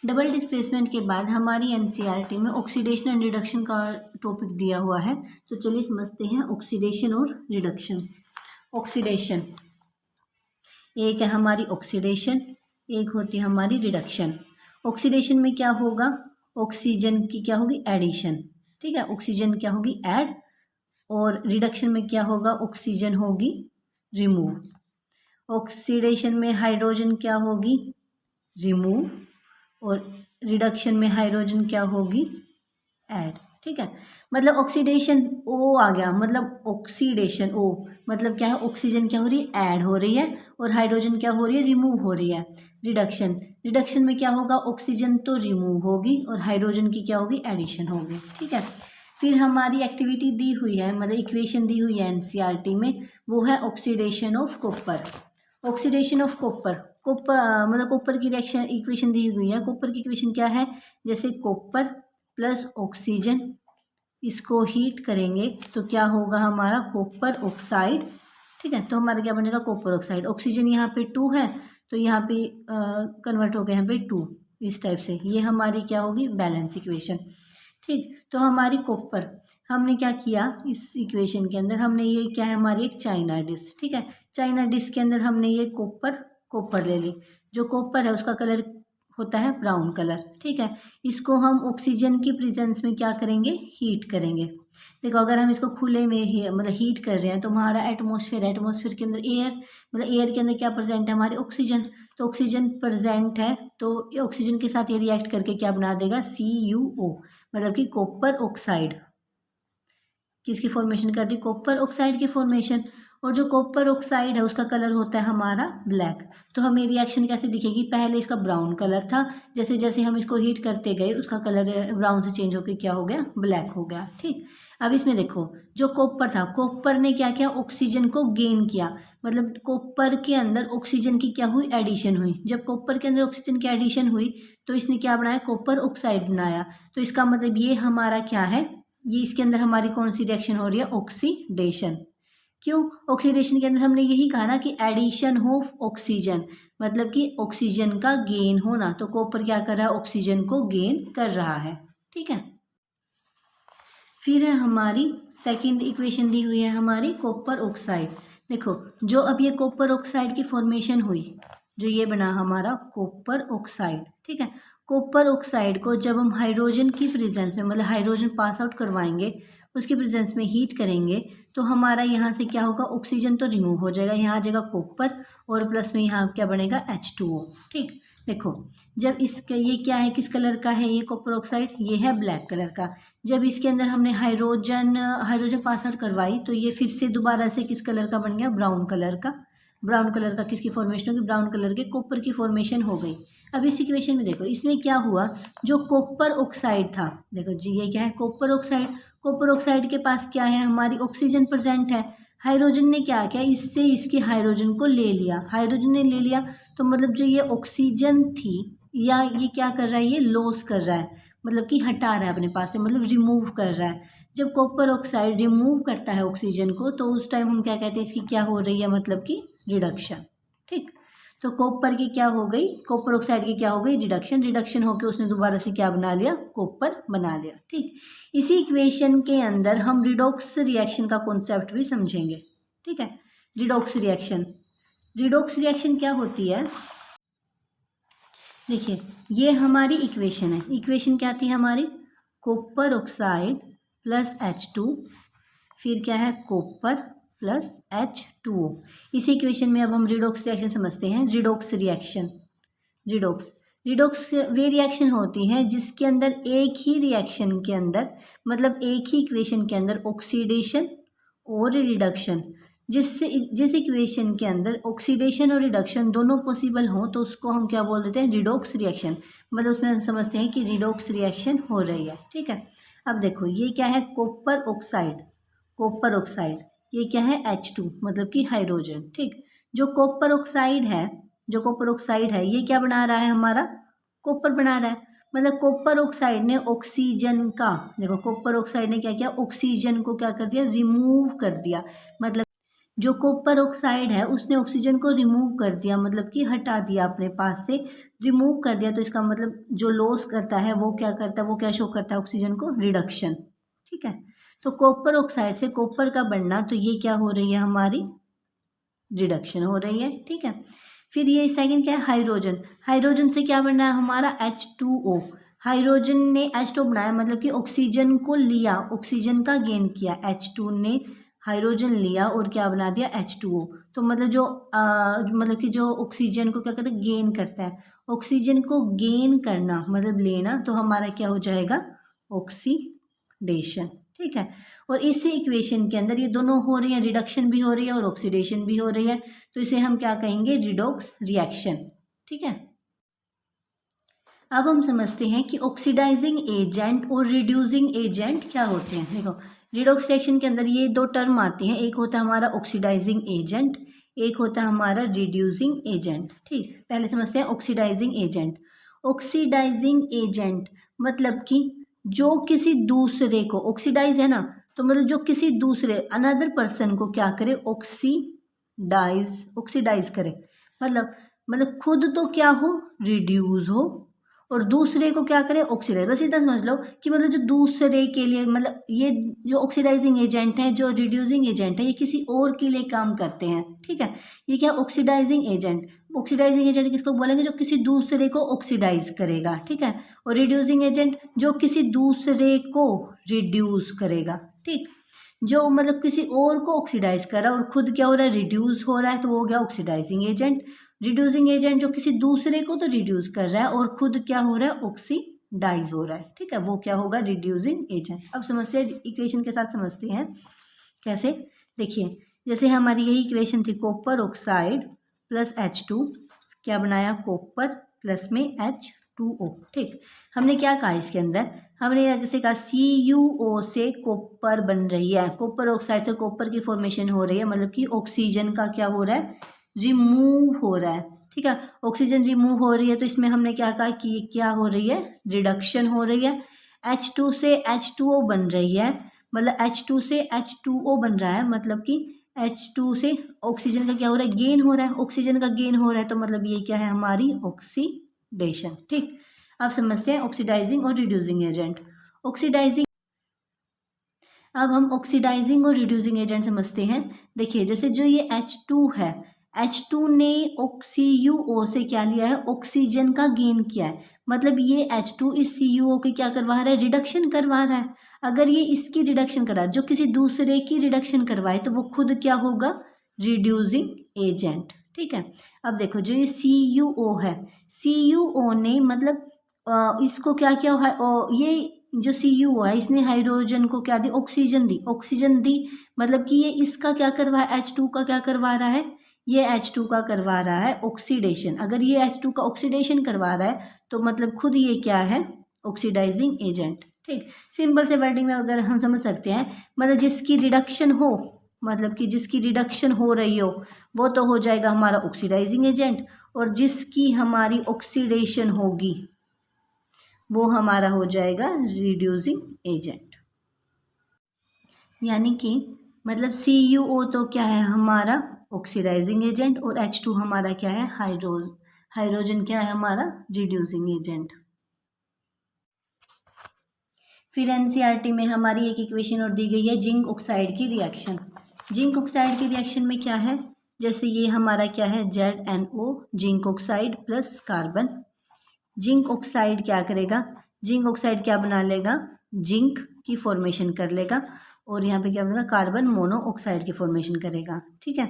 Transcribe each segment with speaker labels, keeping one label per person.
Speaker 1: Double displacement के बाद हमारी एनसीईआरटी में ऑक्सीडेशन एंड रिडक्शन का टॉपिक दिया हुआ है। तो चलिए समझते हैं ऑक्सीडेशन और रिडक्शन। ऑक्सीडेशन, एक है हमारी ऑक्सीडेशन, एक होती है हमारी रिडक्शन। ऑक्सीडेशन में क्या होगा, ऑक्सीजन की क्या होगी, एडिशन, ठीक है, ऑक्सीजन क्या होगी, ऐड, और रिडक्शन में क्या होगा, ऑक्सीजन होगी रिमूव। ऑक्सीडेशन में हाइड्रोजन क्या होगी, रिमूव, और रिडक्शन में हाइड्रोजन क्या होगी, ऐड, ठीक है। मतलब ऑक्सीडेशन ओ आ गया, मतलब ऑक्सीडेशन ओ मतलब क्या है, ऑक्सीजन क्या हो रही है, ऐड हो रही है, और हाइड्रोजन क्या हो रही है, रिमूव हो रही है। रिडक्शन, रिडक्शन में क्या होगा, ऑक्सीजन तो रिमूव होगी और हाइड्रोजन की क्या होगी, एडिशन होगी, ठीक है। फिर हमारी एक्टिविटी दी हुई है, मतलब इक्वेशन दी हुई है एनसीईआरटी में, वो है oxidation of copper. Oxidation of copper, copper मतलब कॉपर की रिएक्शन इक्वेशन दी हुई है। कॉपर की इक्वेशन क्या है, जैसे कॉपर प्लस ऑक्सीजन, इसको हीट करेंगे तो क्या होगा हमारा, कॉपर ऑक्साइड, ठीक है। तो हमारा क्या बनेगा, कॉपर ऑक्साइड। ऑक्सीजन यहाँ पे 2 है तो यहाँ पे कन्वर्ट हो गया यहाँ पे 2, इस टाइप से, ये हमारी क्या होगी, बैलेंस इक्वेशन, ठीक। तो हमारी कॉपर, हमने क्या किया इस इक्वेशन के अंदर, हमने ये क्या है हमारी एक चाइना डिश, ठीक है। चाइना डिश के अंदर हमने ये कॉपर ले ली। जो कॉपर है उसका कलर होता है ब्राउन कलर, ठीक है। इसको हम ऑक्सीजन की प्रेजेंस में क्या करेंगे, हीट करेंगे। देखो अगर हम इसको खुले में मतलब हीट कर रहे हैं तो हमारा एटमॉस्फेयर के अंदर एयर, मतलब एयर के अंदर क्या प्रेजेंट है, हमारे ऑक्सीजन। तो ऑक्सीजन प्रेजेंट है तो ऑक्सीजन के साथ ये रिएक्ट करके क्या बना देगा, CuO, मतलब कि कॉपर ऑक्साइड। किसकी फॉर्मेशन कर दी, कॉपर ऑक्साइड की फॉर्मेशन। और जो कॉपर ऑक्साइड है उसका कलर होता है हमारा ब्लैक। तो हमें रिएक्शन कैसे दिखेगी, पहले इसका ब्राउन कलर था, जैसे जैसे हम इसको हीट करते गए उसका कलर ब्राउन से चेंज होकर क्या हो गया, ब्लैक हो गया, ठीक। अब इसमें देखो जो कॉपर था, कॉपर ने क्या किया, ऑक्सीजन को गेन किया, मतलब कॉपर के अंदर ऑक्सीजन की क्या हुई, एडिशन हुई। जब कॉपर के अंदर ऑक्सीजन की एडिशन हुई तो इसने क्या बनाया, कॉपर ऑक्साइड बनाया। तो इसका मतलब ये हमारा क्या है, ये इसके अंदर हमारी कौन सी रिएक्शन हो रही है, ऑक्सीडेशन। क्यों, ऑक्सीडेशन के अंदर हमने यही कहा ना कि एडिशन ऑफ ऑक्सीजन, मतलब कि ऑक्सीजन का गेन होना। तो कॉपर क्या कर रहा है, ऑक्सीजन को गेन कर रहा है, ठीक है। फिर है हमारी सेकंड इक्वेशन दी हुई है हमारी कॉपर ऑक्साइड। देखो जो अब ये कॉपर ऑक्साइड की फॉर्मेशन हुई, जो ये बना हमारा कॉपर ऑक्साइड, ठीक है। कॉपर ऑक्साइड को जब हम हाइड्रोजन की प्रेजेंस में, मतलब हाइड्रोजन पास आउट करवाएंगे, उसकी प्रेजेंस में हीट करेंगे तो हमारा यहाँ से क्या होगा, ऑक्सीजन तो रिमूव हो जाएगा, यहाँ आ जाएगा कॉपर, और प्लस में यहाँ क्या बनेगा, H2O, ठीक। देखो जब इसका ये क्या है, किस कलर का है ये कॉपर ऑक्साइड, ये है ब्लैक कलर का। जब इसके अंदर हमने हाइड्रोजन पास आउट करवाई तो ये फिर से दोबारा से किस कलर का बन गया, ब्राउन कलर का। ब्राउन कलर का किसकी फॉर्मेशन होगी, ब्राउन कलर के कॉपर की फॉर्मेशन हो गई। अब इस इक्वेशन में देखो इसमें क्या हुआ, जो कॉपर ऑक्साइड था, देखो जी ये क्या है, कॉपर ऑक्साइड। कॉपर ऑक्साइड के पास क्या है, हमारी ऑक्सीजन प्रेजेंट है। हाइड्रोजन ने क्या किया, इससे इसके हाइड्रोजन को ले लिया, हाइड्रोजन ने ले लिया तो मतलब जो ये ऑक्सीजन थी, या ये क्या कर रहा है, ये लॉस कर रहा है, मतलब कि हटा रहा है अपने पास से, मतलब रिमूव कर रहा है। जब कॉपर ऑक्साइड रिमूव करता है ऑक्सीजन को तो उस टाइम हम क्या कहते हैं, इसकी क्या हो रही है, मतलब कि रिडक्शन, ठीक। तो कॉपर की क्या हो गई, कॉपर ऑक्साइड की क्या हो गई, रिडक्शन। रिडक्शन होकर उसने दोबारा से क्या बना लिया, कॉपर बना लिया, ठीक। इसी इक्वेशन के अंदर हम रिडॉक्स रिएक्शन का कॉन्सेप्ट भी समझेंगे, ठीक है। रिडॉक्स रिएक्शन, रिडॉक्स रिएक्शन क्या होती है, देखिए ये हमारी इक्वेशन है। इक्वेशन क्या थी हमारी, कॉपर ऑक्साइड प्लस H2, फिर क्या है, कॉपर प्लस H2O। इसी इक्वेशन में अब हम रिडॉक्स रिएक्शन समझते हैं। रिडॉक्स रिएक्शन, रिडॉक्स वे रिएक्शन होती हैं जिसके अंदर एक ही रिएक्शन के अंदर, मतलब एक ही इक्वेशन के अंदर ऑक्सीडेशन और रिडक्शन, जिस इक्वेशन के अंदर ऑक्सीडेशन और रिडक्शन दोनों पॉसिबल हो तो उसको हम क्या बोल देते हैं, रिडॉक्स रिएक्शन। मतलब उसमें हम समझते हैं कि रिडॉक्स रिएक्शन हो रही है, ठीक है। अब देखो ये क्या है, कॉपर ऑक्साइड, कॉपर ऑक्साइड, ये क्या है, H2 मतलब कि हाइड्रोजन, ठीक। जो कॉपर ऑक्साइड है, जो कॉपर ऑक्साइड है ये क्या बना रहा है, हमारा कॉपर बना रहा है। मतलब कॉपर ऑक्साइड ने ऑक्सीजन का, देखो कॉपर ऑक्साइड ने क्या किया, ऑक्सीजन को क्या कर दिया, रिमूव कर दिया। मतलब जो कॉपर ऑक्साइड है उसने ऑक्सीजन को रिमूव कर दिया, मतलब कि हटा दिया अपने पास से, रिमूव कर दिया, तो इसका मतलब जो लॉस करता है वो क्या करता है, वो क्या शो करता है, ऑक्सीजन को रिडक्शन। ठीक है, तो कॉपर ऑक्साइड से कॉपर का बनना, तो ये क्या हो रही है हमारी रिडक्शन हो रही है। ठीक है, फिर ये सेकंड क्या है हाइड्रोजन, हाइड्रोजन से क्या बन रहा है हमारा H2O, हाइड्रोजन ने H2O बनाया, मतलब कि ऑक्सीजन को लिया, ऑक्सीजन का गेन किया, H2 ने हाइड्रोजन लिया और क्या बना दिया H2O। तो मतलब जो मतलब कि जो ऑक्सीजन को क्या कहते हैं गेन करता है, ऑक्सीजन को गेन करना मतलब लेना, तो हमारा क्या हो जाएगा ऑक्सीडेशन। ठीक है, और इसी इक्वेशन के अंदर ये दोनों हो रही है, रिडक्शन भी हो रही है और ऑक्सीडेशन भी हो रही है, तो इसे हम क्या कहेंगे रिडॉक्स रिएक्शन। ठीक है, अब हम समझते हैं कि ऑक्सीडाइजिंग एजेंट और रिड्यूसिंग एजेंट क्या होते हैं। देखो रिडॉक्स रिएक्शन के अंदर ये दो टर्म आती हैं, एक होता है हमारा ऑक्सीडाइजिंग एजेंट, एक होता है हमारा रिड्यूसिंग एजेंट। ठीक, पहले समझते हैं ऑक्सीडाइजिंग एजेंट। ऑक्सीडाइजिंग एजेंट मतलब कि जो किसी दूसरे को, ऑक्सीडाइज है ना, तो मतलब जो किसी दूसरे अनदर पर्सन को क्या करे ऑक्सीडाइज करे, मतलब खुद तो क्या हो रिड्यूस हो और दूसरे को क्या करे ऑक्सीडाइज। बस इतना समझ लो कि मतलब जो दूसरे के लिए, मतलब ये जो ऑक्सीडाइजिंग एजेंट है, जो रिड्यूसिंग एजेंट है, ये किसी और के लिए काम करते हैं। ठीक है, ये क्या ऑक्सीडाइजिंग एजेंट, ऑक्सीडाइजिंग एजेंट किसको बोलेंगे जो किसी दूसरे को ऑक्सीडाइज करेगा। ठीक है, और रिड्यूसिंग एजेंट जो किसी दूसरे को रिड्यूस करेगा। ठीक, जो मतलब किसी और को ऑक्सीडाइज कर रहा है और खुद क्या हो रहा है रिड्यूस हो रहा है, तो वो हो गया ऑक्सीडाइजिंग एजेंट। रिड्यूसिंग एजेंट जो किसी दूसरे को तो रिड्यूस कर रहा है और खुद क्या हो रहा है ऑक्सीडाइज हो रहा है। ठीक है, वो क्या होगा रिड्यूसिंग एजेंट। अब समझते हैं इक्वेशन के साथ, समझते हैं कैसे। देखिए जैसे हमारी यही इक्वेशन थी, कॉपर ऑक्साइड प्लस H2, क्या बनाया कॉपर प्लस में H2O। ठीक, हमने क्या कहा इसके अंदर, हमने जैसे कहा CuO से कॉपर बन रही है, कॉपर ऑक्साइड से कॉपर की फॉर्मेशन हो रही है, मतलब कि ऑक्सीजन का क्या हो रहा है रिमूव हो रहा है। ठीक है, ऑक्सीजन रिमूव हो रही है, तो इसमें हमने क्या कहा कि क्या हो रही है रिडक्शन हो रही है। H2 से H2O बन रही है, मतलब H2 से H2O बन रहा है, मतलब कि H2 से ऑक्सीजन का क्या हो रहा है गेन हो रहा है, ऑक्सीजन का गेन हो रहा है, तो मतलब ये क्या है हमारी ऑक्सीडेशन। ठीक, अब समझते हैं ऑक्सीडाइजिंग और रिड्यूसिंग एजेंट। ऑक्सीडाइजिंग, अब हम ऑक्सीडाइजिंग और रिड्यूसिंग एजेंट समझते हैं। देखिए जैसे जो ये H2 है, H2 ने CuO से क्या लिया है ऑक्सीजन का गेन किया है, मतलब ये H2 इस CuO की क्या करवा रहा है रिडक्शन करवा रहा है। अगर ये इसकी रिडक्शन करा, जो किसी दूसरे की रिडक्शन करवाए, तो वो खुद क्या होगा रिड्यूसिंग एजेंट। ठीक है, अब देखो जो ये CuO है, CuO ने मतलब इसको क्या किया है, ये जो CuO है इसने हाइड्रोजन को क्या दी ऑक्सीजन दी, ऑक्सीजन दी, मतलब कि ये इसका क्या करवा है H2 का क्या करवा रहा है, ये H2 का करवा रहा है ऑक्सीडेशन। अगर ये H2 का ऑक्सीडेशन करवा रहा है तो मतलब खुद ये क्या है ऑक्सीडाइजिंग एजेंट। ठीक, सिंपल से वर्डिंग में अगर हम समझ सकते हैं, मतलब जिसकी रिडक्शन हो, मतलब कि जिसकी रिडक्शन हो रही हो वो तो हो जाएगा हमारा ऑक्सीडाइजिंग एजेंट, और जिसकी हमारी ऑक्सीडेशन होगी वो हमारा हो जाएगा रिड्यूसिंग एजेंट। यानी कि मतलब CuO तो क्या है हमारा ऑक्सीडाइजिंग एजेंट और H2 हमारा क्या है हाइड्रोजन क्या है हमारा रिड्यूसिंग एजेंट। फिर NCERT में हमारी एक इक्वेशन और दी गई है जिंक ऑक्साइड की रिएक्शन। जिंक ऑक्साइड की रिएक्शन में क्या है, जैसे ये हमारा क्या है ZnO zinc oxide plus carbon. Zinc oxide क्या करेगा, जिंक ऑक्साइड क्या बना लेगा जिंक की फॉर्मेशन कर लेगा, और यहाँ पे क्या बनेगा कार्बन मोनोऑक्साइड की फॉर्मेशन करेगा। ठीक है,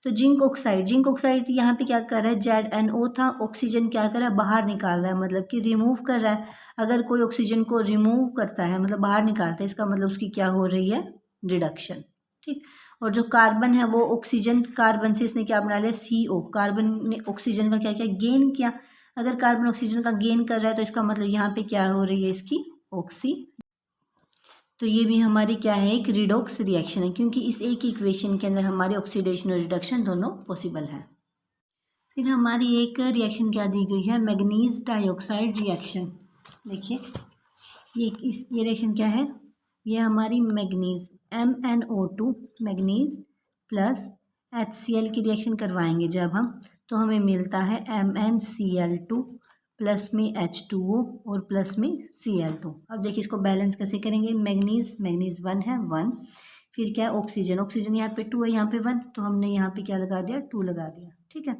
Speaker 1: तो जिंक ऑक्साइड यहाँ पे क्या कर रहा है ZnO था, ऑक्सीजन क्या कर रहा है बाहर निकाल रहा है, मतलब कि रिमूव कर रहा है। अगर कोई ऑक्सीजन को रिमूव करता है मतलब बाहर निकालता है, इसका मतलब उसकी क्या हो रही है रिडक्शन। ठीक, और जो कार्बन है वो ऑक्सीजन, कार्बन से इसने क्या बना लिया CO, कार्बन ने ऑक्सीजन का क्या किया गेन किया। अगर कार्बन ऑक्सीजन का गेन कर रहा है तो इसका मतलब यहाँ पे क्या हो रही है इसकी ऑक्सी, तो ये भी हमारी क्या है एक रिडॉक्स रिएक्शन है, क्योंकि इस एक इक्वेशन के अंदर हमारी ऑक्सीडेशन और रिडक्शन दोनों पॉसिबल है। फिर हमारी एक रिएक्शन क्या दी गई है मैग्नीज डाइऑक्साइड रिएक्शन। देखिए ये रिएक्शन क्या है, ये हमारी manganese MnO2 manganese plus HCl की रिएक्शन करवाएंगे जब हम, तो हमें मिलता है MnCl2 प्लस में H2O और प्लस में Cl2। अब देखिए इसको बैलेंस कैसे करेंगे, मैग्नीज 1 है 1, फिर क्या है ऑक्सीजन यहाँ पे 2 है, यहाँ पे 1, तो हमने यहाँ पे क्या लगा दिया 2 लगा दिया, ठीक है।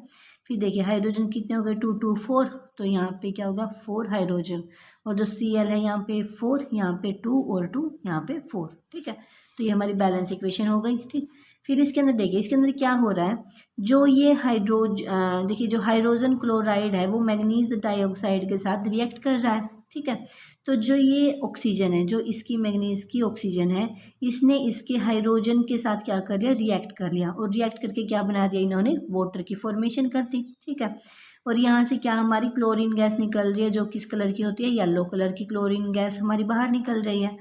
Speaker 1: फिर देखिए हाइड्रोजन कितने हो गए 2 2 4, तो यहाँ पे क्या होगा 4 हाइड्रोजन, और जो Cl है यहाँ पे 4, यहाँ पे 2 और 2 यहाँ पे 4, ठीक है। तो ये हमारी बैलेंस इक्वेशन हो गई, ठीक। फिर इसके अंदर देखिए इसके अंदर क्या हो रहा है, जो ये देखिए जो हाइड्रोजन क्लोराइड है वो मैग्नीज डाइऑक्साइड के साथ रिएक्ट कर रहा है, ठीक है। तो जो ये ऑक्सीजन है, जो इसकी मैग्नीज की ऑक्सीजन है, इसने इसके हाइड्रोजन के साथ क्या कर लिया, रिएक्ट कर लिया, और रिएक्ट करके क्या बना दिया इन्होंने, वाटर की फॉर्मेशन कर दी, ठीक है। और यहाँ से क्या हमारी क्लोरीन गैस निकल रही है, जो किस कलर की होती है, येलो कलर की क्लोरीन गैस हमारी बाहर निकल रही है।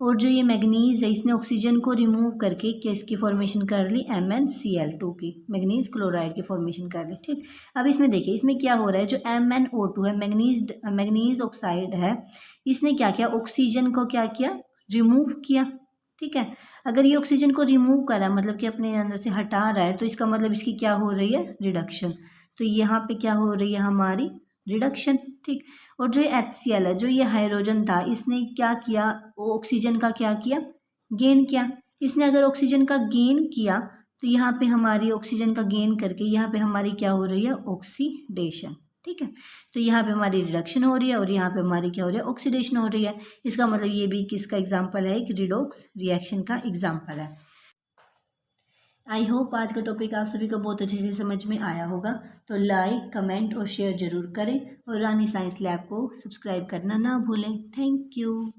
Speaker 1: और जो ये मैग्नीज है इसने ऑक्सीजन को रिमूव करके किसकी फॉर्मेशन कर ली, MnCl2 की, मैग्नीज क्लोराइड की फॉर्मेशन कर ली, ठीक। अब इसमें देखिए इसमें क्या हो रहा है, जो MnO2 है, मैग्नीज ऑक्साइड है, इसने क्या किया, ऑक्सीजन को क्या किया, रिमूव किया, ठीक है। अगर ये ऑक्सीजन को रिमूव करा मतलब कि अपने अंदर से हटा रहा है, तो इसका मतलब इसकी क्या हो रही है, रिडक्शन। तो यहाँ पे क्या हो रही है हमारी, रिडक्शन, ठीक। और जो HCl है, जो ये हाइड्रोजन था, इसने क्या किया, ऑक्सीजन का क्या किया, गेन किया। इसने अगर ऑक्सीजन का गेन किया तो यहाँ पे हमारी ऑक्सीजन का गेन करके यहाँ पे हमारी क्या हो रही है, ऑक्सीडेशन, ठीक है। तो यहाँ पे हमारी रिडक्शन हो रही है और यहाँ पे हमारी क्या हो रही है, ऑक्सीडेशन हो रही है। इसका मतलब ये भी किसका एग्जाम्पल है, एक रिडॉक्स रिएक्शन का एग्जाम्पल है। आई होप आज का टॉपिक आप सभी को बहुत अच्छे से समझ में आया होगा। तो लाइक, कमेंट और शेयर जरूर करें, और रानी साइंस लैब को सब्सक्राइब करना ना भूलें। Thank you.